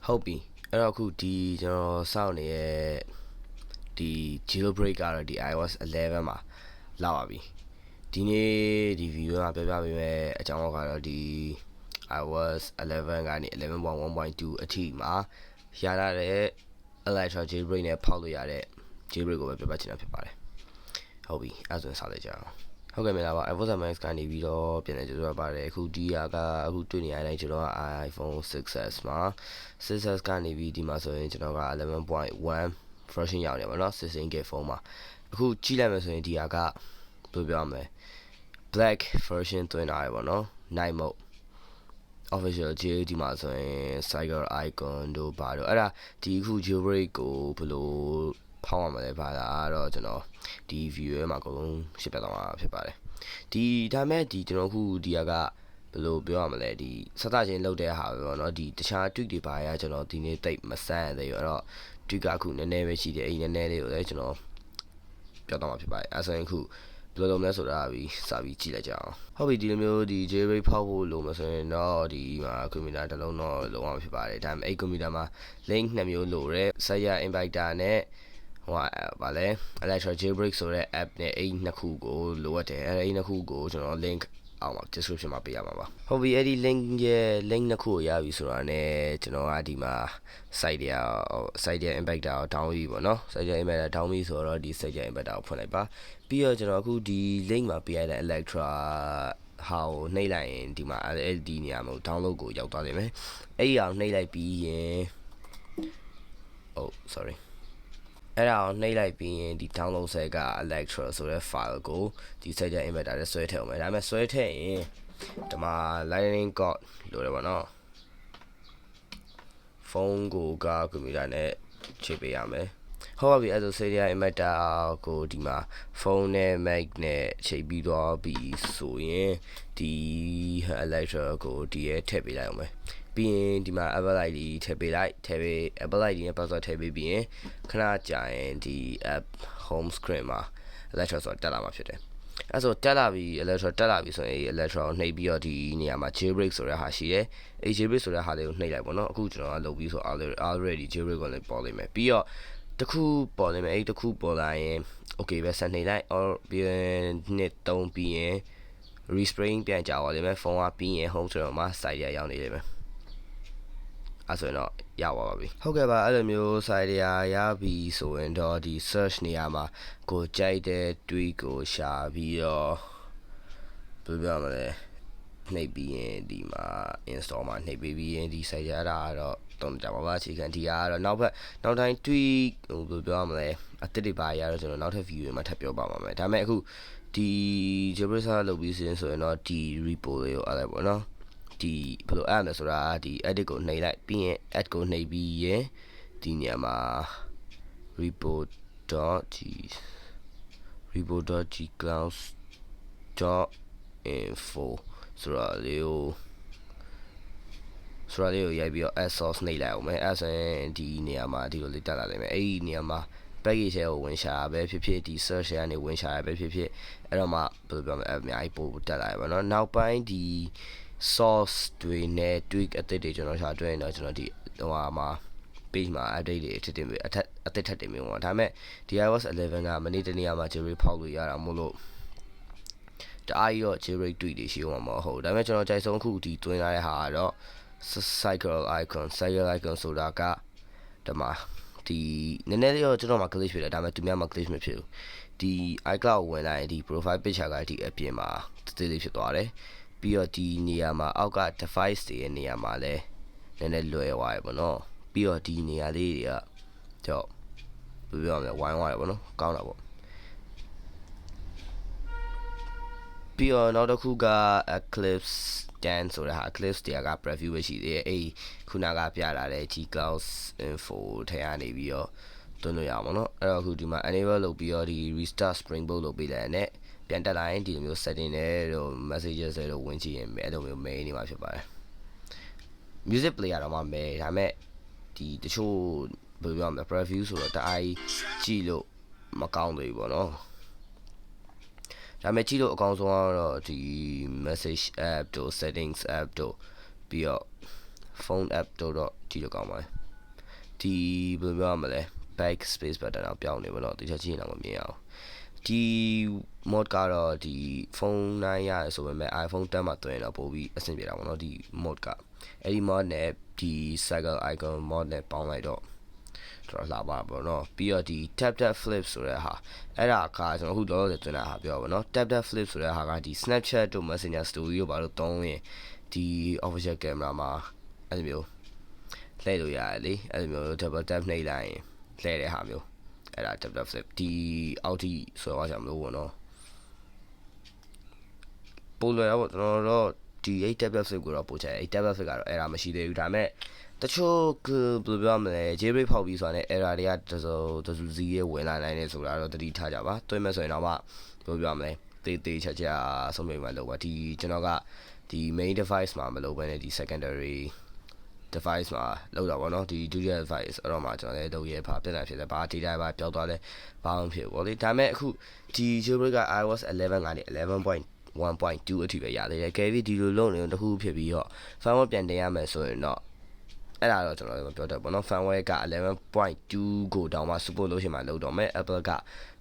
ဟုတ်ပြီအဲ့တော့အခုဒီကျွန်တော်စောင့်နေတဲ့ဒီ jailbreak ကတော့ဒီ iOS 11မှာလာပါပြီဒီနေ့ဒီ video မှာပြောပြပေးမယ်အကြောင်းကတော့ဒီ iOS 11ကနေ 11.1.2 အထိမှာရလာတဲ့ Electro jailbreak နဲ့ဖောက်လို့ရတဲ့ jailbreak ကိုပဲပြောပြချင်တာဖြစ်ပါတယ်ဟုတ်ပြီအဲ့ဆိုရင်စလိုက်ကြအောင်ဟုတ်ကဲ့မင်္ဂလာပါ iPhone Max ကနေပြီးတော့ပြန်နေကြရပါတယ်အခုဒီကအခုတွေ့နေရတဲ့ကျွန်တော်က iPhone 6s မှာ 6s ကနေပြီးဒီမှာဆိုရင်ကျွန်တော်က 11.1 version ရောက်နေပါတော့ 16GB ဖုန်းမှာအခုကြည့်လိုက်မယ်ဆိုရင်ဒီကဘယ်လိုပြောရမလဲ black version သွင်းထားရပါတော့ night mode official J ဒီမှာဆိုရင် cycle icon တို့ဘာတို့အဲ့ဒါဒီအခု jailbreak ကိုဘယ်လိုဖောက်ရမလဲပါလားအဲ့တော့ကျွန်တော်ဒီ view မှာအကုန်လုံးရှင်းပြသွားမှာဖြစ်ပါတယ်ဒီဒါမဲ့ဒီကျွန်တော်အခုဒီကဘယ်လိုပြောရမလဲဒီစသချင်းလောက်တဲ့ဟာပဲပေါ့နော်ဒီတခြား tweak တွေပါရကျွန်တော်ဒီနေ့တိတ်မဆန်းရသေးဘူးအဲ့တော့ tweak ကအခုနည်းနည်းပဲရှိတယ်အဲ့ဒီနည်းနည်းလေးကိုလည်းကျွန်တော်ပြောသွားမှာဖြစ်ပါတယ်အဲ့ဆိုရင်အခုဘယ်လိုလုပ်မလဲဆိုတာပြီးစပြီးကြည့်လိုက်ကြအောင်ဟုတ်ပြီဒီလိုမျိုးဒီ jailbreak ဖောက်ဖို့လိုမှာဆိုရင်တော့ဒီမှာကွန်ပျူတာတစ်လုံးတော့လုံးဝဖြစ်ပါတယ်ဒါပေမဲ့အဲ့ကွန်ပျူတာမှာ link နှစ်မျိုးလိုတယ် Cydia inverter နဲ့ဟိုဗာလဲ Electro Jailbreak ဆိုတဲ့ app နဲ့အဲ့နှစ်ခုကိုလိုအပ်တယ်အဲ့ဒီနှစ်ခုကိုကျွန်တော် link အောက်မှာ description မှာပေးရမှာပါဟုတ်ပြီအဲ့ဒီ link ရဲ့ link နှစ်ခုကိုရပြီဆိုတာနဲ့ကျွန်တော်ကဒီမှာ Cydia inverter ကို download ပြီပေါ့နော် Cydia inverter download ပြီဆိုတော့ဒီ Cydia inverter ကိုဖွင့်လိုက်ပါပြီးတော့ကျွန်တော်အခုဒီ link မှာပေးရတဲ့ Electra ဟာကိုနှိပ်လိုက်ရင်ဒီမှာ LED နေရာမှာ download ကိုရောက်သွားလိမ့်မယ်အဲ့ဒီအောင်နှိပ်လိုက်ပြီးရင်sorryအဲ့ဒါကိုနှိပ်လိုက်ပြီးရင်ဒီ download ဆက်က Electra ဆိုတဲ့ file ကိုဒီ Cydia inverter နဲ့ဆွဲထည့်အောင်မယ်ဒါပေမဲ့ဆွဲထည့်ရင်ဒီမှာ lightning cord လိုတယ်ပေါ့နော်ဖုန်းကိုကွန်ပျူတာနဲ့ချိတ်ပေးရမယ်ဟုတ်ပါပြီအဲ့ဒါ Cydia inverter ကိုဒီမှာဖုန်းနဲ့ Mac နဲ့ချိတ်ပြီးတော့ပြီးဆိုရင်ဒီ Electra ကိုဒီရဲ့ထည့်ပေးလိုက်အောင်မယ်ပြီးရင်ဒီမှာ Apple ID ထည့်ပေးလိုက် Apple ID နဲ့ password ထည့်ပေးပြီးရင်ခဏကြာရင်ဒီ app home screen မှာ Electra ဆိုတာတက်လာမှာဖြစ်တယ်အဲ့ဆိုတက်လာပြီ Electra တက်လာပြီဆိုရင် Electra ကိုနှိပ်ပြီးတော့ဒီနေရာမှာ jailbreak ဆိုတဲ့ဟာရှိတယ်အဲ့ jailbreak ဆိုတဲ့ဟာလေးကိုနှိပ်လိုက်ပေါ့နော်အခုကျွန်တော်ကလုပ်ပြီးဆို already jailbreak ကိုလည်းပေါ်လိမ့်မယ်ပြီးတော့တခုပေါ်လိမ့်မယ်အဲ့တခုပေါ်လာရင် okay ပဲဆက်နှိပ်လိုက် or ပြီးရင်နှစ်3ပြီးရင် respring ပြန်ကြာသွားလိမ့်မယ်ဖုန်းကပြီးရင် home screen မှာ Cydia ရောက်နေလိမ့်မယ်အဲ့ဆိုရင်တော့ရပါပါပြီဟုတ်ကဲ့ပါအဲ့လိုမျိုး Cydia ရပြီဆိုရင်တော့ဒီ search နေရာမှာကိုကြိုက်တဲ့ tweet ကိုရှာပြီးတော့ဘယ်လိုပြောမလဲနှိပ်ပြီးရင်ဒီမှာ install မှာနှိပ်ပြီးရင်ဒီ Cydia အဲ့ဒါကတော့တုံးကြပါပါအခြေခံဒီကတော့နောက်တိုင်း tweet ဟိုဘယ်လိုပြောမလဲအသစ်တွေပါရတော့ကျွန်တော်နောက်ထပ် video တွေမှာထပ်ပြောပါမှာမယ်ဒါပေမဲ့အခုဒီ jailbreak လုပ်ပြီးဆိုရင်တော့ဒီ repo လေးကိုအဲ့ဒါပေါ့နော်ဒီဘယ်လိုအပ်လဲဆိုတာဒီ edit ကိုနှိပ်လိုက်ပြီးရင် add ကိုနှိပ်ပြီးရင်ဒီနေရာမှာ repo.gclouds.info ဆိုတာလေးကိုရိုက်ပြီးတော့ add source နှိပ်လိုက်အောင်မယ်အဲ့ဆိုရင်ဒီနေရာမှာဒီလိုလေးတက်လာလိမ့်မယ်အဲ့ဒီနေရာမှာ package ကိုဝင်ရှာပဲဖြစ်ဖြစ်ဒီ search ကနေဝင်ရှာရပဲဖြစ်ဖြစ်အဲ့တော့မှဘယ်လိုပြောမလဲအများကြီးပို့တက်လာရပါတော့နောက်ပိုင်းဒီ source တွေနဲ့ tweak အသစ်တွေကျွန်တော်ရှာတွေ့ရင်တော့ကျွန်တော်ဒီဟိုမှာ page မှာ update တွေအသစ်ထပ်တင်မျိုးပေါ့ဒါပေမဲ့ဒီ iOS 11ကမနေ့တနေ့မှာ jailbreak ဖောက်လို့ရတာမို့လို့တအားကြီးတော့ jailbreak tweak တွေရှိအောင်မဟုတ်ဒါပေမဲ့ကျွန်တော်ကြိုက်ဆုံးအခုဒီတွင်းလာတဲ့ဟာကတော့ cycle icon ဆိုတာကဒီမှာဒီနည်းနည်းလေးတော့ကျွန်တော်မှာ glitch ဖြစ်တယ်ဒါပေမဲ့သူများမှာ glitch မဖြစ်ဘူးဒီ iCloud ဝင်လာရင်ဒီ profile picture ကဒီအပြင်မှာတိတိလေးဖြစ်သွားတယ်ပြီးတော့ဒီနေရာမှာအောက်က device တွေရဲ့နေရာမှာလည်းနည်းနည်းလွယ်သွားရပါတော့ပြီးတော့ဒီနေရာလေးတွေကကြောက်ဘယ်ပြောမလဲဝိုင်းသွားတယ်ပေါ့နော်ကောင်းတာပေါ့ပြီးတော့နောက်တစ်ခုက Eclipse 10ဆိုတဲ့ဟာ Eclipse တရားက preview ပဲရှိသေးတယ်အဲ့ခုနကပြလာတဲ့ gclouds info ထဲကနေပြီးတော့သွင်းလို့ရအောင်ပေါ့နော်အဲ့တော့အခုဒီမှာ enable လုပ်ပြီးတော့ဒီ restart springboard လုပ်ပေးလိုက်တဲ့ပြန်တက်လာရင်ဒီလိုမျိုး setting နဲ့တို့ messages တွေတို့ဝင်ကြည့်ရင်အဲ့လိုမျိုး main နေမှာဖြစ်ပါတယ် music player တော့မှ main ဒါပေမဲ့ဒီတချို့ဘယ်လိုပြောမလဲ preview ဆိုတော့တအားကြည့်လို့မကောင်းသေးဘူးပေါ့နော်ဒါပေမဲ့ကြည့်လို့အကောင်းဆုံးကတော့ဒီ message app တို့ settings app တို့ပြီးတော့ phone app တို့တော့ကြည့်လို့ကောင်းပါတယ်ဒီဘယ်လိုပြောရမလဲ back space button တော့ပြောင်းနေပါတော့တခြားကြည့်ရင်တော့မမြင်အောင်ဒီ mod ကတော့ဒီဖုန်း9ရဆိုပေမဲ့ iPhone 10မှာတွင်တော့ပို့ပြီးအဆင်ပြေတာပေါ့နော်ဒီ mod ကအဲ့ဒီ mod နဲ့ဒီ cycle icon mod နဲ့ပေါင်းလိုက်တော့တော်တော်လှပါပေါ့နော်ပြီးတော့ဒီ tap flip ဆိုတဲ့ဟာအဲ့ဒါကကျွန်တော်အခုလောလောဆယ်တွင်တာဟာပြောပါပေါ့နော် tap flip ဆိုတဲ့ဟာကဒီ Snapchat တို့ Messenger Story တို့ဘာလို့သုံးရင်ဒီ official camera မှာအဲ့လိုမျိုးလှည့်လို့ရတယ်လေအဲ့လိုမျိုး double tap နှိပ်လိုက်ရင်လှည့်တဲ့ဟာမျိုးအဲ့ဒါ tap flip ဒီအောက်ထိဆိုတော့ကျွန်တော်မလို့ပေါ့နော်ပို့လွယ်တော့ကျွန်တော်တို့ဒီ tap flip ကိုတော့ပို့ချင်tap flip ကတော့အဲ့ဒါမရှိသေးဘူးဒါပေမဲ့တချို့ဘယ်လိုပြောမလဲ Jailbreak ဖောက်ပြီးဆိုတာနဲ့ error တွေကတစုစီးရဲဝင်လာနိုင်တယ်ဆိုတာတော့သတိထားကြပါတွင်းမဲ့ဆိုရင်တော့မှဘယ်လိုပြောမလဲတေးချာဆုံးဖြတ်မှလုပ်ပါဒီကျွန်တော်ကဒီ main device မှာမလုပ်ဘဲနဲ့ဒီ secondary device မှာလောက်တာပေါ့နော်ဒီ duplicate device အဲ့တော့မှကျွန်တော်လည်းလုပ်ရဲဖာပြဿနာဖြစ်တယ်ဘာ data ဘာပျောက်သွားလဲဘာမှမဖြစ်ဘူးပေါ့လေဒါပေမဲ့အခုဒီ Jailbreak က iOS 11ကနေ11.1.2 အထိပဲရသေးတယ်ကဲပြီးဒီလိုလုပ်နေတော့တခုဖြစ်ပြီးတော့ firmware ပြန်တင်ရမယ်ဆိုရင်တော့အဲ့ဒါတော့ကျွန်တော်လည်းမပြောတတ်ဘူးเนาะ firmware က11.2 ကိုတောင်မှ support လုပ်ရှင်မှာလုပ်တော့မယ် Apple က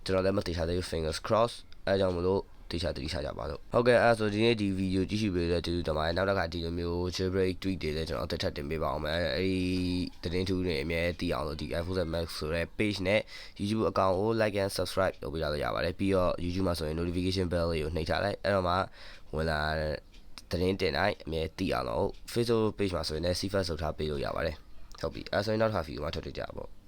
ကျွန်တော်လည်းမသိချသေးဘူး fingers cross အဲကြောင့်မလို့သိချကြပါလို့ဟုတ်ကဲ့အဲ့ဆိုဒီနေ့ဒီဗီဒီယိုကြည့်ရှုပေးတဲ့တူတမန်နောက်တစ်ခါဒီလိုမျိုး jailbreak tweet တွေလည်းကျွန်တော်တက်ထပ်တင်ပေးပါအောင်မယ်အဲဒီသတင်းထူးတွေအများကြီးသိအောင်လို့ဒီ iPhone 7 Max ဆိုတဲ့ page နဲ့ YouTube အကောင့်ကို like and subscribe လုပ်ပေးလို့ရပါတယ်ပြီးတော့ YouTube မှာဆိုရင် notification bell လေးကိုနှိပ်ထားလိုက်အဲ့တော့မှဝင်လာသတင်းတင်လိုက်အမြဲသိအောင်လို့ Facebook page မှာဆိုရင်လည်း CFA ဆုတ်ထားပေးလို့ရပါတယ်ဟုတ်ပြီအဲ့ဆိုရင်နောက်တစ်ခါဗီဒီယိုမှာထုတ်တွေ့ကြပါပေါ့